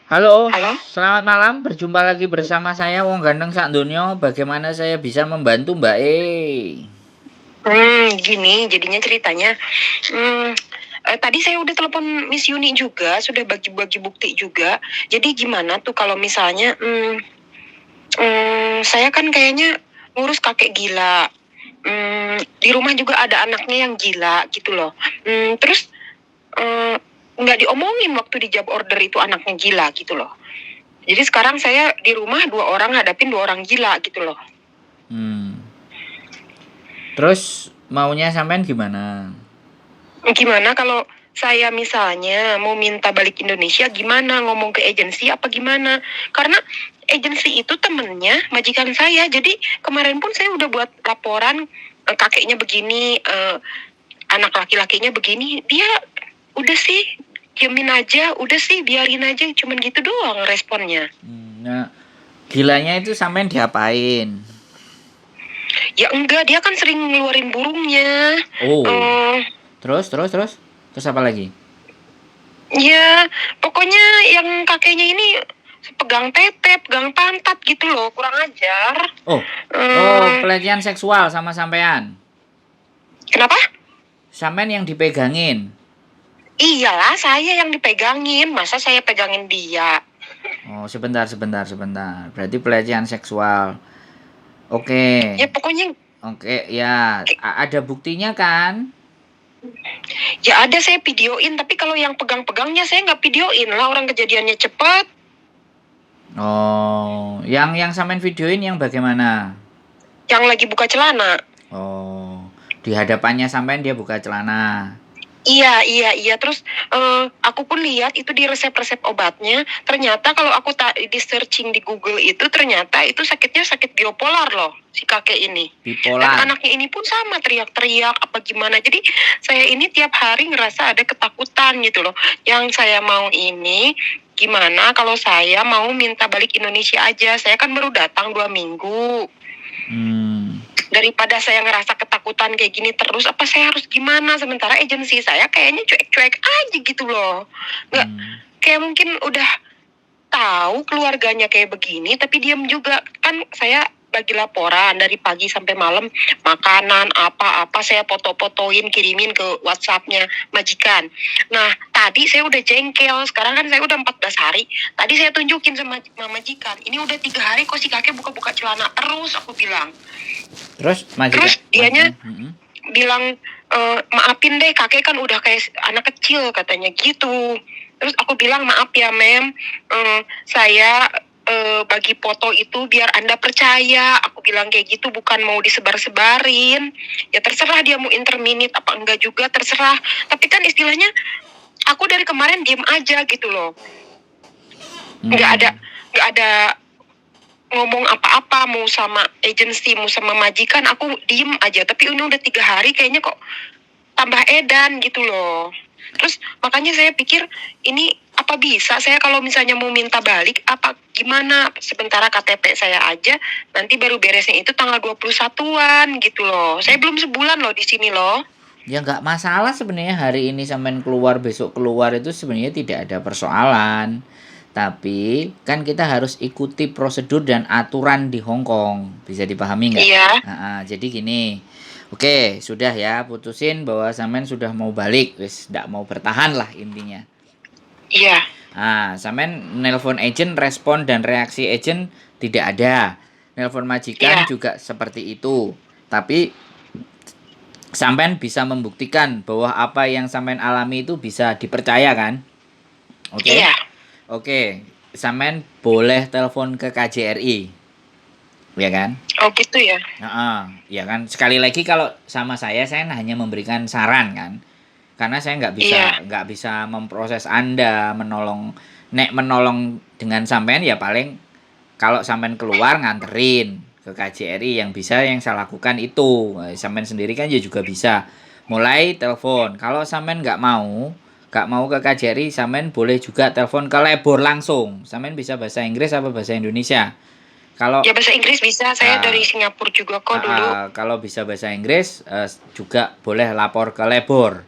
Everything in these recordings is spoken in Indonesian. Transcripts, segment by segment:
Halo, Halo? selamat malam. Berjumpa lagi bersama saya Wong Ganteng Sak Donya. Bagaimana saya bisa membantu Mbak E? Gini jadinya ceritanya. Hmm, Tadi saya udah telepon Miss Yuni juga, sudah bagi-bagi bukti juga. Jadi gimana tuh kalau misalnya, saya kan kayaknya ngurus kakek gila. Di rumah juga ada anaknya yang gila gitu loh. Terus eh, nggak diomongin waktu di job order itu anaknya gila gitu loh. Jadi sekarang saya di rumah 2 orang hadapin 2 orang gila gitu loh. Hmm. Terus maunya sampean gimana? Gimana kalau saya misalnya mau minta balik Indonesia, gimana ngomong ke agensi apa gimana? Karena agensi itu temennya majikan saya. Jadi kemarin pun saya udah buat laporan, kakeknya begini, anak laki-lakinya begini. Dia udah sih diemin aja, udah sih biarin aja, cuman gitu doang responnya. Nah, gilanya itu sampean diapain? Ya enggak, dia kan sering ngeluarin burungnya. Oh, Eh, terus apa lagi? Ya, pokoknya yang kakeknya ini pegang tete, pegang pantat gitu loh, kurang ajar. Oh, Hmm, pelecehan seksual sama sampean. Kenapa? Sampean yang dipegangin. Iyalah, saya yang dipegangin, masa saya pegangin dia? Oh, sebentar. Berarti pelecehan seksual. Oke. Ya pokoknya, Oke, ya, ada buktinya kan? ya ada saya videoin, tapi kalau yang pegang-pegangnya saya nggak videoin lah, orang kejadiannya cepet. Oh, yang sampean videoin yang bagaimana? Yang lagi buka celana. Oh, di hadapannya sampean dia buka celana. Iya. Terus aku pun lihat itu di resep-resep obatnya. Ternyata kalau aku di searching di Google itu ternyata itu sakitnya sakit bipolar loh si kakek ini. Dan Bipolar. anaknya ini pun sama teriak-teriak apa gimana. Jadi saya ini tiap hari ngerasa ada ketakutan gitu loh. Yang saya mau ini gimana kalau saya mau minta balik Indonesia aja. Saya kan baru datang 2 minggu. Hmm, Daripada saya ngerasa ketakutan kayak gini terus, apa saya harus gimana? Sementara agensi saya kayaknya cuek-cuek aja gitu loh. Nggak, hmm. kayak mungkin udah tahu keluarganya kayak begini, tapi diam juga. Kan saya bagi laporan dari pagi sampai malam, makanan apa-apa saya foto-fotoin, kirimin ke WhatsApp-nya majikan. Nah, tadi saya udah jengkel, sekarang kan saya udah 14 hari. Tadi saya tunjukin sama majikan, ini udah 3 hari kok si kakek buka-buka celana terus, aku bilang. Terus majikan, Terus dianya hmm. bilang, maafin deh kakek kan udah kayak anak kecil katanya gitu. Terus aku bilang maaf ya mem, saya bagi foto itu biar Anda percaya. Aku bilang kayak gitu bukan mau disebar-sebarin. Ya terserah dia mau interminate apa enggak juga terserah. Tapi kan istilahnya aku dari kemarin diem aja gitu loh. Nggak ada Hmm. nggak ada ngomong apa-apa, mau sama agensi mau sama majikan aku diem aja. Tapi ini udah 3 hari kayaknya kok tambah edan gitu loh. Terus makanya saya pikir ini apa bisa saya kalau misalnya mau minta balik apa gimana, sementara KTP saya aja nanti baru beresnya itu tanggal 21-an gitu loh. Saya belum sebulan loh di sini loh. Ya nggak masalah sebenarnya hari ini sampean keluar besok keluar itu sebenarnya tidak ada persoalan. Tapi kan kita harus ikuti prosedur dan aturan di Hong Kong. Bisa dipahami nggak? Iya, Jadi gini. Oke, sudah ya putusin bahwa sampean sudah mau balik, wis nggak mau bertahan lah intinya. iya, Sampean nelpon agent, respon dan reaksi agent tidak ada. Nelpon majikan iya, juga seperti itu. Tapi sampean bisa membuktikan bahwa apa yang sampean alami itu bisa dipercaya kan? Oke? iya. Oke, sampean boleh telepon ke KJRI, ya kan? Oh gitu ya. Ya kan. Sekali lagi kalau sama saya hanya memberikan saran kan, karena saya Iya, nggak bisa memproses Anda, menolong dengan sampean ya paling kalau sampean keluar nganterin ke KJRI yang bisa yang saya lakukan itu. Sampean sendiri kan ya juga bisa. Mulai telepon. Kalau sampean nggak mau ke KJRI, sampean boleh juga telepon ke labor langsung. Sampean bisa bahasa Inggris apa bahasa Indonesia? Kalau ya bahasa Inggris bisa, saya uh, dari Singapura juga kok dulu. kalau bisa bahasa Inggris juga boleh lapor ke labor.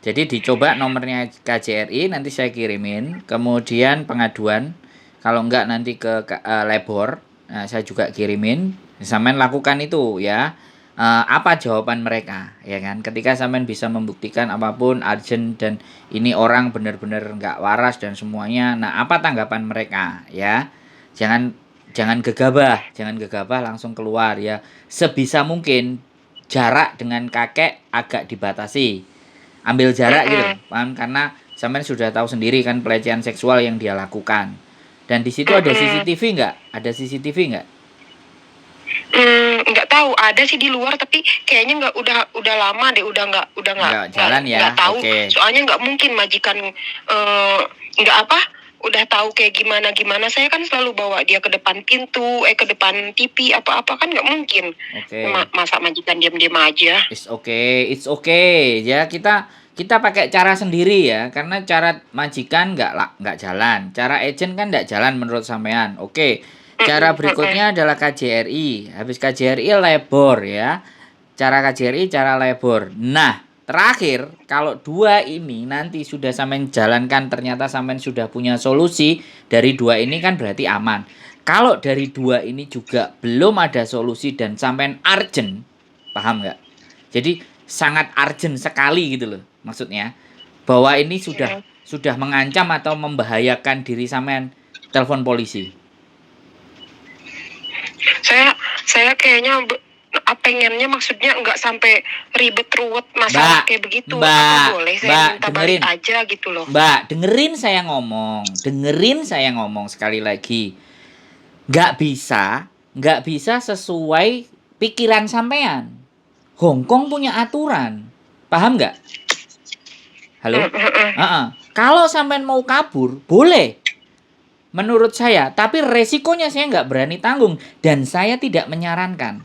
Jadi dicoba nomornya KJRI, nanti saya kirimin. Kemudian pengaduan, kalau enggak nanti ke Lebor, nah, saya juga kirimin. Sampean lakukan itu ya. Apa jawaban mereka, ya kan? Ketika sampean bisa membuktikan apapun urgent dan ini orang benar-benar enggak waras dan semuanya. Nah, apa tanggapan mereka, ya? Jangan jangan gegabah langsung keluar ya. Sebisa mungkin jarak dengan kakek agak dibatasi, ambil jarak gitu, paham? Karena sampean sudah tahu sendiri kan pelecehan seksual yang dia lakukan. Dan di situ ada CCTV nggak? Ada CCTV nggak? Nggak tahu, ada sih di luar tapi kayaknya nggak, udah lama deh, udah Nggak jalan ya? nggak tahu. Oke. Soalnya nggak mungkin majikan nggak apa, udah tahu kayak gimana. Saya kan selalu bawa dia ke depan pintu, ke depan TV apa-apa, kan nggak mungkin. Oke. Masa majikan diam-diam aja. It's okay. Ya kita pakai cara sendiri ya, karena cara majikan nggak jalan, cara agent kan nggak jalan menurut sampean. Oke. Cara berikutnya adalah KJRI. Habis KJRI Lebor ya. Cara KJRI, cara Lebor. Nah, terakhir kalau dua ini nanti sudah sampean jalankan, ternyata sampean sudah punya solusi dari dua ini, kan berarti aman. Kalau dari dua ini juga belum ada solusi dan sampean urgent, paham nggak? Jadi sangat urgent sekali gitu loh, maksudnya bahwa ini sudah mengancam atau membahayakan diri sampean, telepon polisi. Saya kayaknya pengennya, maksudnya nggak sampai ribet ruwet masalah kayak begitu. Apa boleh saya minta balik aja gitu loh. Mbak, dengerin saya ngomong sekali lagi. Nggak bisa sesuai pikiran sampean. Hongkong punya aturan, paham nggak? Halo? Kalau sampean mau kabur, boleh. Menurut saya, tapi resikonya saya nggak berani tanggung dan saya tidak menyarankan.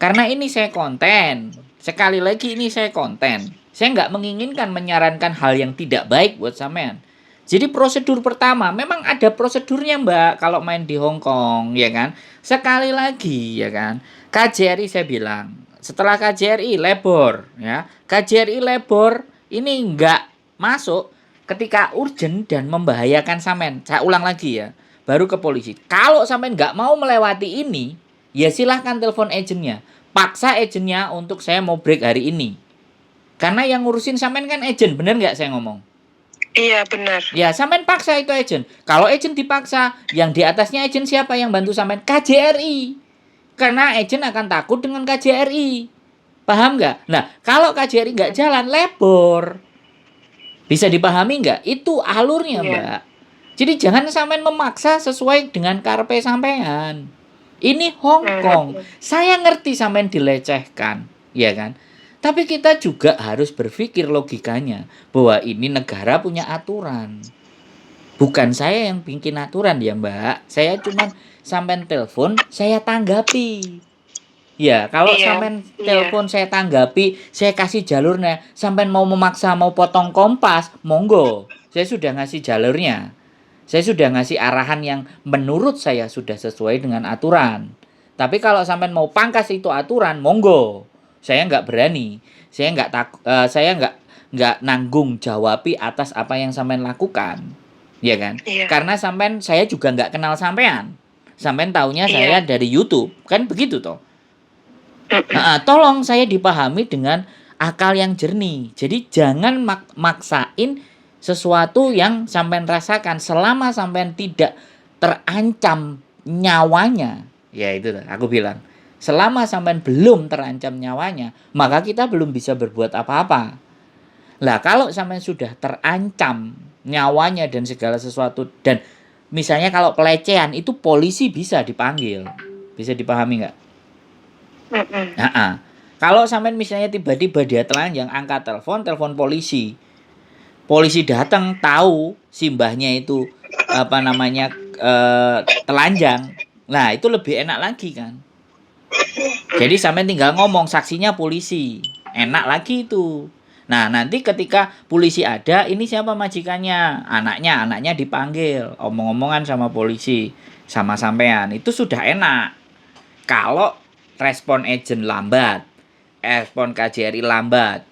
Karena ini saya konten. Sekali lagi ini saya konten. Saya nggak menginginkan menyarankan hal yang tidak baik buat sampean. Jadi prosedur pertama, memang ada prosedurnya Mbak kalau main di Hong Kong, ya kan? Sekali lagi, ya kan? KJRI saya bilang, setelah KJRI Lebor, ya. KJRI Lebor ini nggak masuk ketika urgent dan membahayakan sampean. Saya ulang lagi ya, baru ke polisi. Kalau sampean nggak mau melewati ini, ya silahkan telepon agentnya. Paksa agentnya untuk saya mau break hari ini. Karena yang ngurusin sampean kan agent, bener nggak saya ngomong? Iya benar. Ya sampean paksa itu agent. Kalau agent dipaksa, yang di atasnya agent siapa yang bantu sampean? KJRI. Karena agent akan takut dengan KJRI. Paham nggak? Nah kalau KJRI nggak jalan, Lebor. Bisa dipahami nggak? Itu alurnya, Mbak. Jadi jangan sampean memaksa sesuai dengan karepe sampean. Ini Hong Kong. Saya ngerti sampean dilecehkan, ya kan? Tapi kita juga harus berpikir logikanya bahwa ini negara punya aturan. Bukan saya yang bikin aturan ya, Mbak. Saya cuma sampean telepon, saya tanggapi. Ya, kalau sampean telepon saya tanggapi, saya kasih jalurnya. Sampean mau memaksa mau potong Kompas, monggo. Saya sudah ngasih jalurnya. Saya sudah ngasih arahan yang menurut saya sudah sesuai dengan aturan. Tapi kalau sampean mau pangkas itu aturan, monggo. Saya nggak berani. Saya nggak nanggung jawabi atas apa yang sampean lakukan. Ya kan? Karena saya juga nggak kenal sampean. Sampean taunya saya dari YouTube. Kan begitu toh? Tolong saya dipahami dengan akal yang jernih. Jadi jangan maksain sesuatu yang sampean rasakan selama sampean tidak terancam nyawanya. Ya itu aku bilang. Selama sampean belum terancam nyawanya, maka kita belum bisa berbuat apa-apa. Lah kalau sampean sudah terancam nyawanya dan segala sesuatu, dan misalnya kalau pelecehan itu polisi bisa dipanggil. Bisa dipahami nggak? Kalau sampean misalnya tiba-tiba dia telanjang, angkat telepon polisi. Polisi datang tahu simbahnya itu telanjang. Nah, itu lebih enak lagi kan. Jadi sampean tinggal ngomong, saksinya polisi. Enak lagi itu. Nah, nanti ketika polisi ada, ini siapa majikannya? Anaknya dipanggil, omong-omongan sama polisi, sama sampean. Itu sudah enak. Kalau respon agent lambat respon KJRI lambat,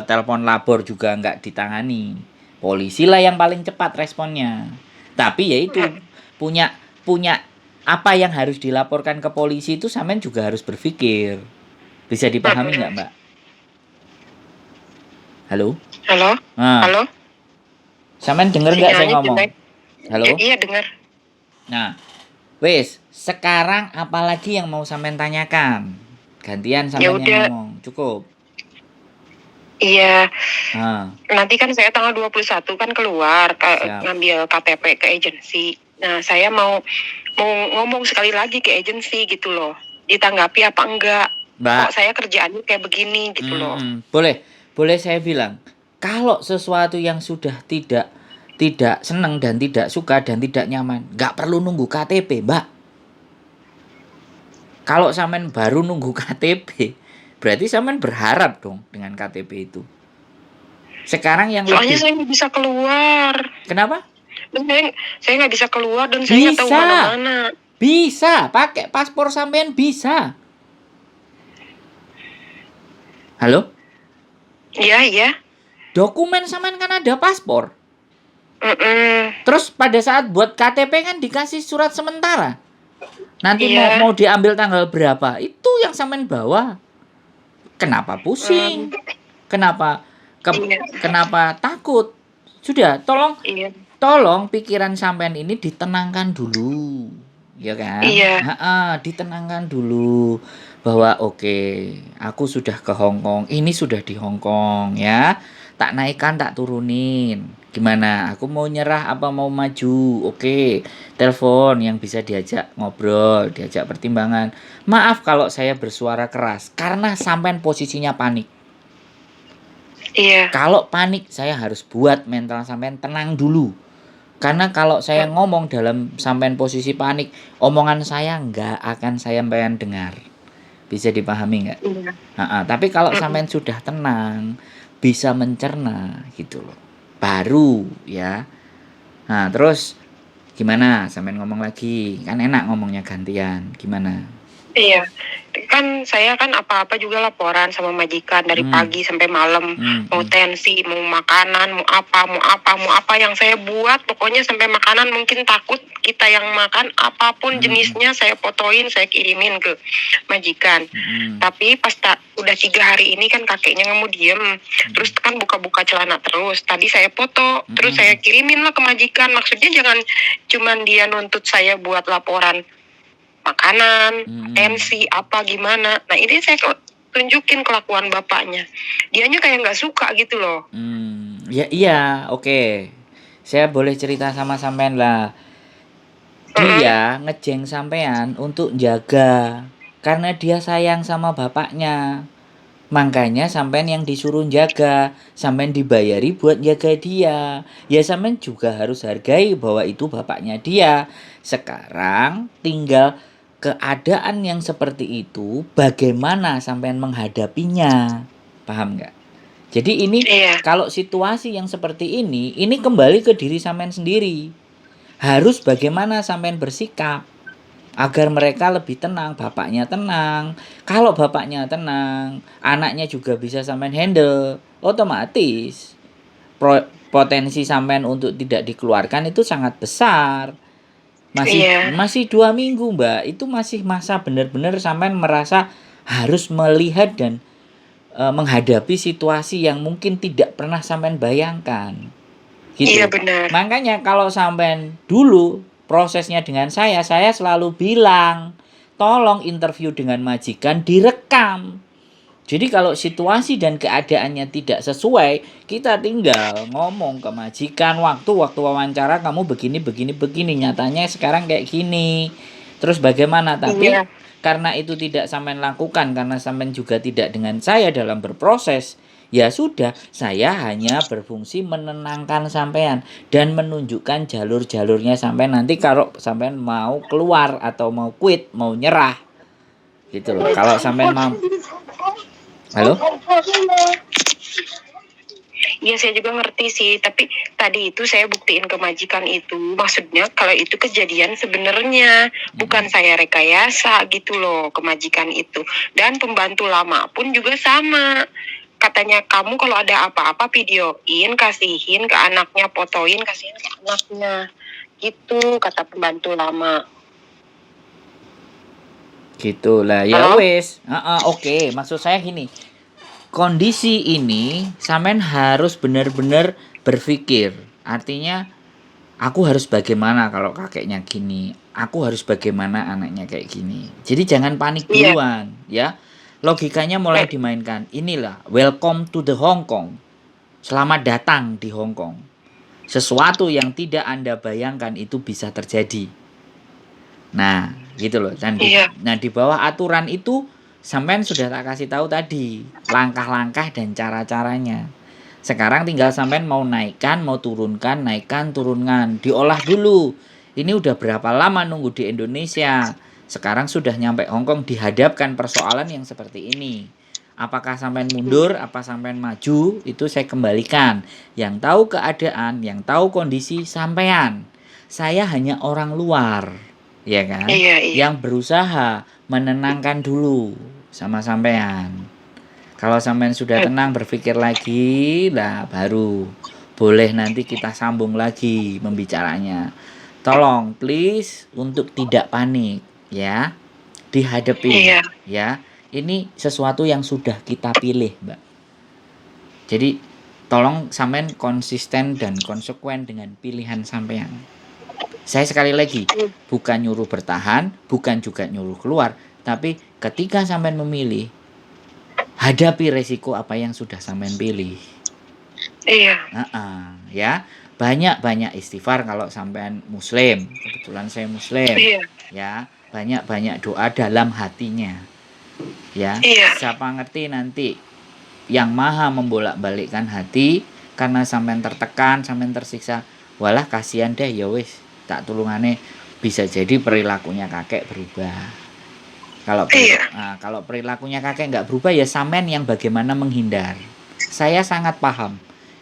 telepon labor juga nggak ditangani. Polisi lah yang paling cepat responnya. Tapi ya itu punya punya apa yang harus dilaporkan ke polisi itu sampean juga harus berpikir. Bisa dipahami nggak, Mbak? Halo? Halo? Nah, Halo? sampean denger nggak saya Sinyalnya ngomong? jelek. Halo? Iya dengar. Nah, wes, sekarang apalagi yang mau sampean tanyakan? Gantian Ya sampean yang udah. ngomong. Cukup. Iya, Nah, nanti kan saya tanggal 21 kan keluar siap. ngambil KTP ke agensi. Nah, saya mau ngomong sekali lagi ke agensi gitu loh. Ditanggapi apa enggak? Mbak, Kok saya kerjaannya kayak begini gitu loh. boleh saya bilang, kalau sesuatu yang sudah tidak senang dan tidak suka dan tidak nyaman, nggak perlu nunggu KTP, Mbak. Kalau sampean baru nunggu KTP, berarti sampean berharap dong dengan KTP itu. Sekarang yang Soalnya lebih, saya nggak bisa keluar. kenapa? Dan saya nggak bisa keluar dan saya nggak tahu Bisa, mana-mana. bisa, pakai paspor sampean bisa. Halo? Iya, iya. Dokumen sampean kan ada paspor. Mm-mm. Terus pada saat buat KTP kan dikasih surat sementara. Nanti Iya. mau diambil tanggal berapa? Itu yang sampean bawa. Kenapa pusing? Kenapa Iya. kenapa takut? Sudah, Iya. tolong pikiran sampean ini ditenangkan dulu. Ya kan? Iya. Ditenangkan dulu bahwa oke, aku sudah ke Hong Kong. Ini sudah di Hong Kong ya. Tak naikkan, tak turunin. Gimana? Aku mau nyerah apa mau maju? Oke, telepon yang bisa diajak ngobrol, diajak pertimbangan. Maaf kalau saya bersuara keras karena sampean posisinya panik. Iya. Kalau panik saya harus buat mental sampean tenang dulu. Karena kalau saya ngomong dalam sampean posisi panik, omongan saya nggak akan saya sampean dengar. Bisa dipahami nggak? Iya. Tapi kalau sampean sudah tenang, bisa mencerna gitu loh. Baru ya. Nah, terus gimana? Sampean ngomong lagi. Kan enak ngomongnya gantian. Gimana? Iya, kan saya kan apa-apa juga laporan sama majikan dari pagi sampai malam, mau tensi, mau makanan, mau apa yang saya buat, pokoknya sampai makanan mungkin takut kita yang makan apapun jenisnya saya fotoin, saya kirimin ke majikan. Tapi pas udah 3 hari ini kan kakeknya nggak mau diem, terus kan buka-buka celana terus. Tadi saya foto, terus saya kirimin lah ke majikan. Maksudnya jangan cuman dia nuntut saya buat laporan makanan, tensi, apa gimana. Nah ini saya tunjukin kelakuan bapaknya. Dianya kayak nggak suka gitu loh. Ya iya, oke. Saya boleh cerita sama sampean lah. Dia ngejeng sampean untuk jaga. Karena dia sayang sama bapaknya. Makanya sampean yang disuruh jaga, sampean dibayari buat jaga dia. Ya sampean juga harus hargai bahwa itu bapaknya dia. Sekarang tinggal keadaan yang seperti itu, bagaimana sampean menghadapinya? Paham nggak? Jadi ini kalau situasi yang seperti ini kembali ke diri sampean sendiri. Harus bagaimana sampean bersikap agar mereka lebih tenang, bapaknya tenang. Kalau bapaknya tenang, anaknya juga bisa sampean handle. Otomatis potensi sampean untuk tidak dikeluarkan itu sangat besar. Masih 2 minggu, Mbak. Itu masih masa benar-benar sampean merasa harus melihat dan menghadapi situasi yang mungkin tidak pernah sampean bayangkan. Gitu. Iya benar. Makanya kalau sampean dulu prosesnya dengan saya selalu bilang, tolong interview dengan majikan direkam. Jadi kalau situasi dan keadaannya tidak sesuai, kita tinggal ngomong ke majikan, waktu wawancara kamu begini, nyatanya sekarang kayak gini. Terus bagaimana? Tapi karena itu tidak sampean lakukan, karena sampean juga tidak dengan saya dalam berproses, ya sudah, saya hanya berfungsi menenangkan sampean dan menunjukkan jalur-jalurnya sampean nanti kalau sampean mau keluar atau mau quit, mau nyerah. Gitu loh. Kalau sampean mau. Halo? Iya saya juga ngerti sih, tapi tadi itu saya buktiin ke majikan itu, maksudnya kalau itu kejadian sebenarnya, bukan saya rekayasa gitu loh ke majikan itu. Dan pembantu lama pun juga sama. Katanya kamu kalau ada apa-apa videoin, kasihin ke anaknya, fotoin, kasihin ke anaknya. Gitu kata pembantu lama. Gitu lah. Ya Halo? wes. Oke, maksud saya gini. Kondisi ini sampean harus benar-benar berpikir. Artinya aku harus bagaimana kalau kakeknya gini, aku harus bagaimana anaknya kayak gini. Jadi jangan panik Iya. duluan, ya. Logikanya mulai dimainkan. Inilah welcome to the Hong Kong. Selamat datang di Hong Kong. Sesuatu yang tidak Anda bayangkan itu bisa terjadi. Nah, gitu loh. Iya. Nah, di bawah aturan itu sampean sudah tak kasih tahu tadi langkah-langkah dan cara-caranya. Sekarang tinggal sampean mau naikkan, mau turunkan, naikkan, turunkan, diolah dulu. Ini udah berapa lama nunggu di Indonesia? Sekarang sudah nyampe Hong Kong dihadapkan persoalan yang seperti ini. Apakah sampean mundur, apa sampean maju, itu saya kembalikan. Yang tahu keadaan, yang tahu kondisi sampean. Saya hanya orang luar, ya kan? Iya, iya. Yang berusaha menenangkan dulu sama sampean. Kalau sampean sudah tenang berpikir lagi, lah baru boleh nanti kita sambung lagi membicaranya. Tolong please untuk tidak panik ya. Dihadapi Iya. ya. Ini sesuatu yang sudah kita pilih, Mbak. Jadi tolong sampean konsisten dan konsekuen dengan pilihan sampean. Saya sekali lagi bukan nyuruh bertahan, bukan juga nyuruh keluar, tapi ketika sampean memilih, hadapi resiko apa yang sudah sampean pilih. Iya. Ya, banyak-banyak istighfar kalau sampean muslim. Kebetulan saya muslim. Iya. Ya, banyak-banyak doa dalam hatinya. Ya, Iya. siapa ngerti nanti yang maha membolak-balikkan hati karena sampean tertekan, sampean tersiksa. Walah kasihan deh ya wis, tak tulungane bisa jadi perilakunya kakek berubah. Kalau perilakunya kakek nggak berubah ya sampean yang bagaimana menghindar. Saya sangat paham.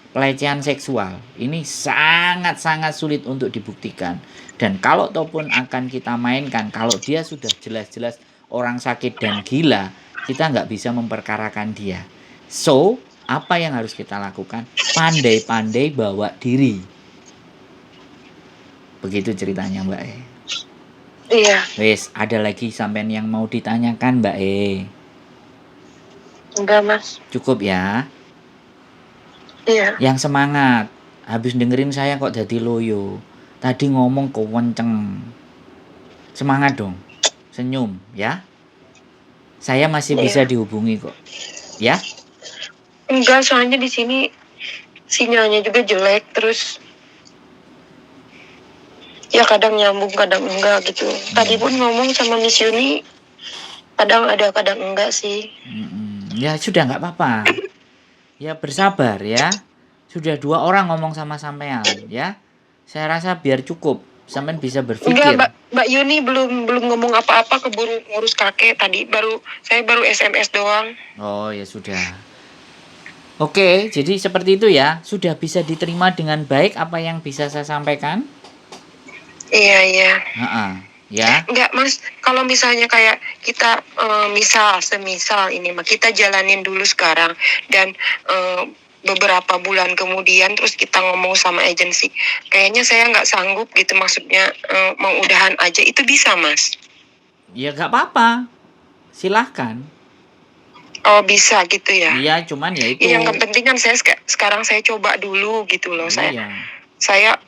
Pelecehan seksual ini sangat-sangat sulit untuk dibuktikan. Dan kalau ataupun akan kita mainkan, kalau dia sudah jelas-jelas orang sakit dan gila, kita nggak bisa memperkarakan dia. So, apa yang harus kita lakukan? Pandai-pandai bawa diri. Begitu ceritanya Mbak E. Iya. Wes, ada lagi sampean yang mau ditanyakan Mbak E? Enggak, Mas. Cukup ya. Iya. Yang semangat. Habis dengerin saya kok jadi loyo. Tadi ngomong kewenceng. Semangat dong. Senyum ya. Saya masih bisa dihubungi kok. Ya? Enggak, soalnya di sini sinyalnya juga jelek, terus ya kadang nyambung, kadang enggak gitu. Tadi pun ngomong sama Miss Yuni, kadang ada, kadang enggak sih. Ya sudah nggak apa-apa. Ya bersabar ya. Sudah 2 orang ngomong sama sampean ya. Saya rasa biar cukup. Sampean bisa berpikir. Enggak, Mbak Yuni belum ngomong apa-apa, keburu ngurus kakek tadi. Saya baru SMS doang. Oh ya sudah. Oke, jadi seperti itu ya. Sudah bisa diterima dengan baik apa yang bisa saya sampaikan? Iya, iya. Ya. Enggak, Mas. Kalau misalnya kayak kita semisal ini mah kita jalanin dulu sekarang dan beberapa bulan kemudian terus kita ngomong sama agensi, kayaknya saya nggak sanggup gitu, maksudnya mau udahan aja, itu bisa Mas? Ya nggak apa-apa, silahkan. Oh bisa gitu ya? Iya, cuman ya itu. Yang penting kan saya sekarang saya coba dulu gitu loh. Iya. Saya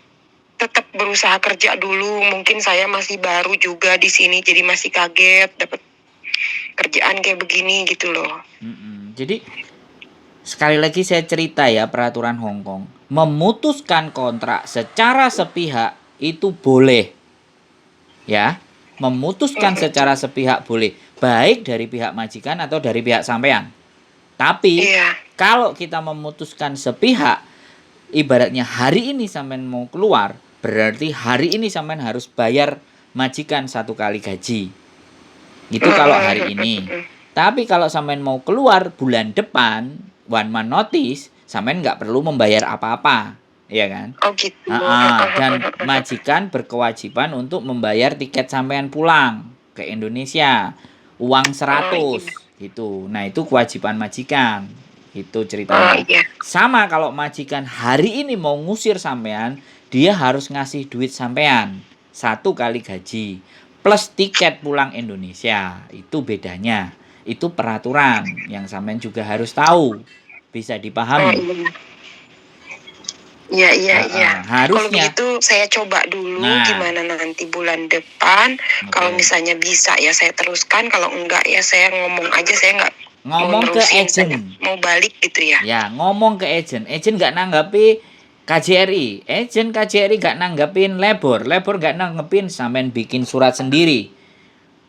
tetap berusaha kerja dulu. Mungkin saya masih baru juga di sini, jadi masih kaget dapat kerjaan kayak begini gitu loh. Jadi sekali lagi saya cerita ya peraturan Hong Kong. Memutuskan kontrak secara sepihak itu boleh. Ya, memutuskan secara sepihak boleh. Baik dari pihak majikan atau dari pihak sampean. Tapi kalau kita memutuskan sepihak, ibaratnya hari ini sampean mau keluar, berarti hari ini sampean harus bayar majikan 1 kali gaji. Itu kalau hari ini. Tapi kalau sampean mau keluar bulan depan, 1 month notice, sampean nggak perlu membayar apa-apa, ya kan? Oh gitu. Dan majikan berkewajiban untuk membayar tiket sampean pulang ke Indonesia, uang 100 gitu. Nah, itu kewajiban majikan. Itu ceritanya. Iya. Sama kalau majikan hari ini mau ngusir sampean, dia harus ngasih duit sampean 1 kali gaji plus tiket pulang Indonesia. Itu bedanya. Itu peraturan yang sampean juga harus tahu. Bisa dipahami. Iya. Kalau Harusnya. begitu saya coba dulu gimana nanti bulan depan. Kalau misalnya bisa ya saya teruskan. Kalau enggak ya saya ngomong aja, saya nggak ngomong ke agent. Mau balik gitu ya. Ya, ngomong ke agent. Agent nggak nanggapi KJRI. Agent KJRI nggak nanggapin labor. Labor nggak nanggapin, sampean bikin surat sendiri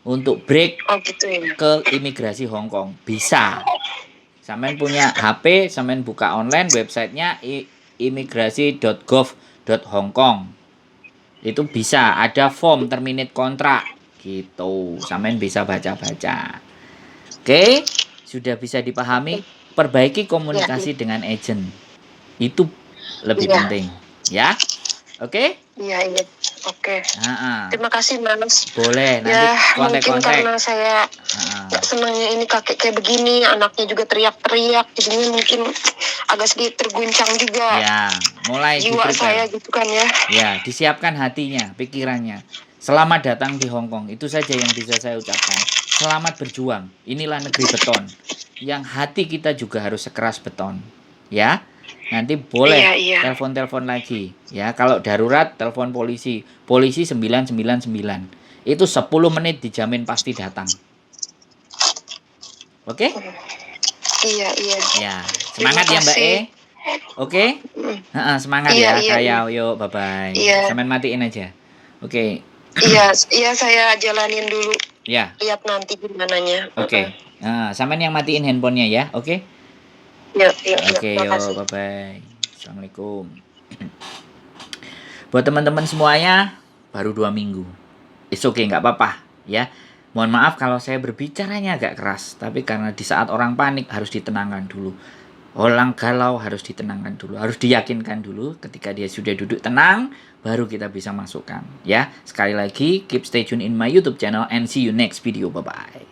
untuk break gitu ya. ke imigrasi Hong Kong. Bisa. Sampean punya HP, sampean buka online websitenya imigrasi.gov.hongkong. Itu bisa, ada form terminate kontrak gitu. Sampean bisa baca-baca. Oke, sudah bisa dipahami. Perbaiki komunikasi dengan agent. Itu lebih penting, ya. Oke? Iya. Oke. Terima kasih, Mas. Boleh, nanti mungkin kontak-kontak. karena saya nggak senangnya ini kakek kayak begini, anaknya juga teriak-teriak, jadinya mungkin agak sedikit terguncang juga. Ya, mulai jiwa saya gitu kan ya. Ya, disiapkan hatinya, pikirannya. Selamat datang di Hong Kong. Itu saja yang bisa saya ucapkan. Selamat berjuang. Inilah negeri beton. Yang hati kita juga harus sekeras beton. Ya. Nanti boleh telepon-telepon lagi. Ya, kalau darurat telepon polisi. Polisi 999. Itu 10 menit dijamin pasti datang. Oke? Iya. Ya, semangat ya Mbak E. Oke? Semangat ya. Kayak yuk, bye-bye. Sampean matiin aja. Oke. Iya, saya jalanin dulu. Ya. Lihat nanti gimananya. Oke. Sampean yang matiin handphonenya ya. Oke? Oke, yuk, bye-bye. Assalamualaikum. Buat teman-teman semuanya, baru 2 minggu. It's okay, nggak apa-apa, ya. Mohon maaf kalau saya berbicaranya agak keras, tapi karena di saat orang panik harus ditenangkan dulu. Orang galau harus ditenangkan dulu, harus diyakinkan dulu. Ketika dia sudah duduk tenang, baru kita bisa masukkan, ya. Sekali lagi, keep stay tune in my YouTube channel and see you next video. Bye-bye.